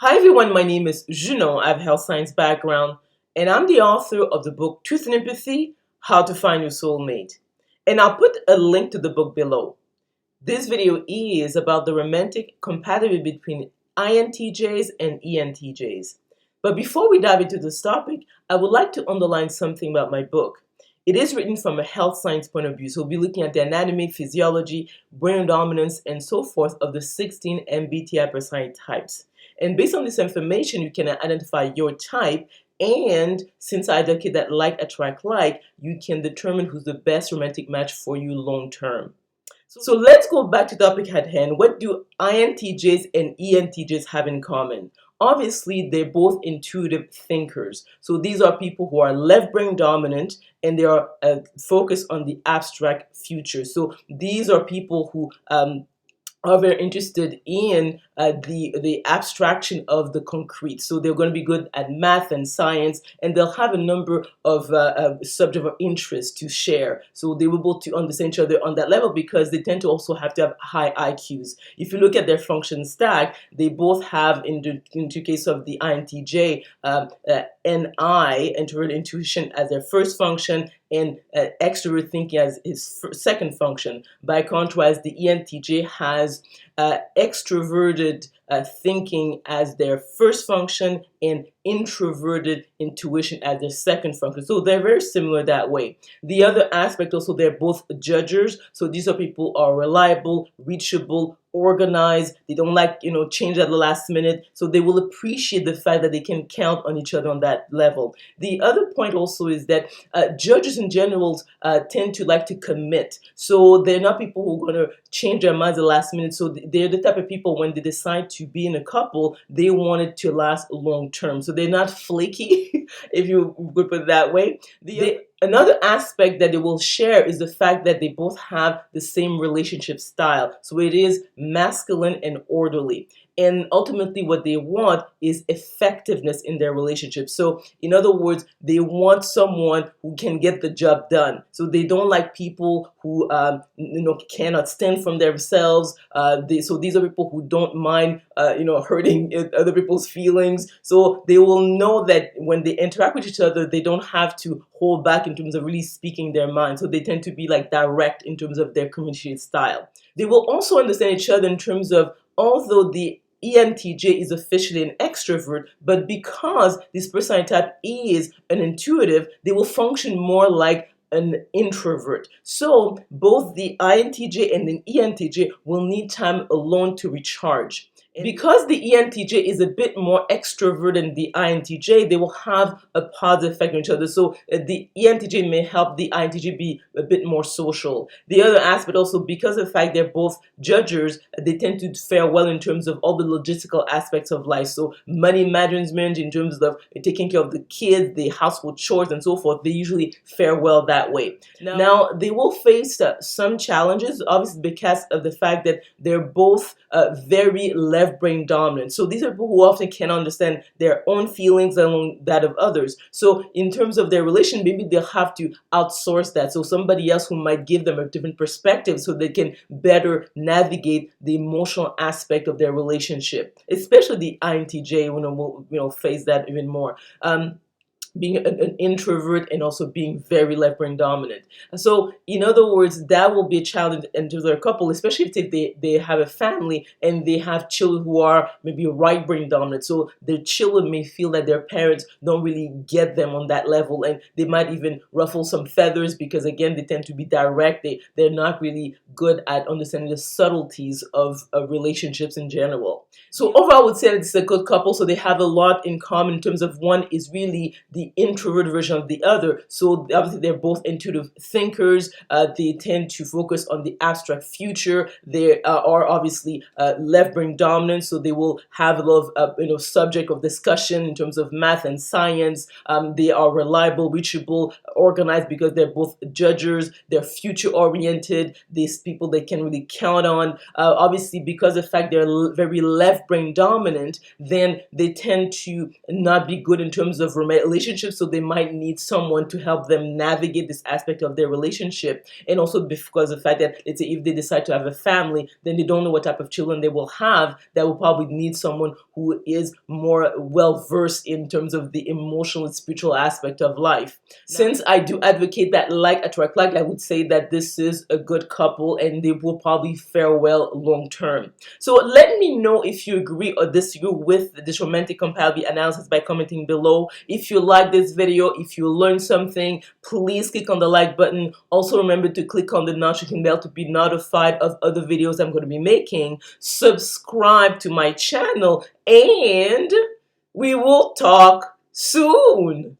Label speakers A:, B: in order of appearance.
A: Hi everyone, my name is Junon. I have a health science background, and I'm the author of the book Truth and Empathy: How to Find Your Soulmate. And I'll put a link to the book below. This video is about the romantic compatibility between INTJs and ENTJs. But before we dive into this topic, I would like to underline something about my book. It is written from a health science point of view, so we'll be looking at the anatomy, physiology, brain dominance, and so forth of the 16 MBTI personality types. And based on this information, you can identify your type, and since I advocate that like attract like, you can determine who's the best romantic match for you long term. So let's go back to the topic at hand. What do INTJs and ENTJs have in common? Obviously, they're both intuitive thinkers. So these are people who are left brain dominant and they are focused on the abstract future. So these are people who are very interested in the abstraction of the concrete. So they're going to be good at math and science, and they'll have a number of subjects of interest to share. So they will be able to understand each other on that level because they tend to also have to have high IQs. If you look at their function stack, they both have, in the case of the INTJ, NI, introverted intuition, as their first function, and extrovert thinking as his second function. By contrast, the ENTJ has extroverted thinking as their first function and introverted intuition as their second function. So they're very similar that way. The other aspect also, they're both judgers. So these are people who are reliable, reachable, organized. They don't like, change at the last minute. So they will appreciate the fact that they can count on each other on that level. The other point also is that judges in general tend to like to commit. So they're not people who are going to change their minds at the last minute. So they're the type of people, when they decide to be in a couple, they want it to last long term. So they're not flaky, if you would put it that way. Another aspect that they will share is the fact that they both have the same relationship style. So it is masculine and orderly. And ultimately what they want is effectiveness in their relationship. So in other words, they want someone who can get the job done. So they don't like people who cannot stand from themselves. So these are people who don't mind hurting other people's feelings. So they will know that when they interact with each other, they don't have to hold back in terms of really speaking their mind. So they tend to be like direct in terms of their communication style. They will also understand each other in terms of, although the ENTJ is officially an extrovert, but because this personality type is an intuitive, they will function more like an introvert. So both the INTJ and the ENTJ will need time alone to recharge. Because the ENTJ is a bit more extrovert than the INTJ, they will have a positive effect on each other. So the ENTJ may help the INTJ be a bit more social. The other aspect also, because of the fact they're both judgers, they tend to fare well in terms of all the logistical aspects of life. So money management, in terms of taking care of the kids, the household chores, and so forth, they usually fare well that way. Now they will face some challenges, obviously because of the fact that they're both very left brain dominant. So these are people who often can understand their own feelings and that of others. So in terms of their relation, maybe they'll have to outsource that. So somebody else who might give them a different perspective so they can better navigate the emotional aspect of their relationship. Especially the INTJ, will face that even more. Being an introvert and also being very left brain dominant. So in other words, that will be a challenge into their couple, especially if they have a family and they have children who are maybe right brain dominant. So their children may feel that their parents don't really get them on that level, and they might even ruffle some feathers because, again, they tend to be direct. They're not really good at understanding the subtleties of relationships in general. So overall, I would say that it's a good couple. So they have a lot in common in terms of, one is really the introverted version of the other. So obviously they're both intuitive thinkers. They tend to focus on the abstract future. They are obviously left brain dominant, so they will have a lot of subject of discussion in terms of math and science. They are reliable, reachable, organized because they're both judgers. They're future oriented. These people they can really count on. Obviously, because of the fact they're very left brain dominant, then they tend to not be good in terms of relationship relationship, so they might need someone to help them navigate this aspect of their relationship. And also because of the fact that, let's say, if they decide to have a family, then they don't know what type of children they will have. That will probably need someone who is more well versed in terms of the emotional and spiritual aspect of life. Since I do advocate that like attract like, I would say that this is a good couple and they will probably fare well long term. So let me know if you agree or disagree with this romantic compatibility analysis by commenting below. If you like this video, if you learned something, please click on the like button. Also remember to click on the notification bell to be notified of other videos I'm going to be making. Subscribe to my channel and we will talk soon.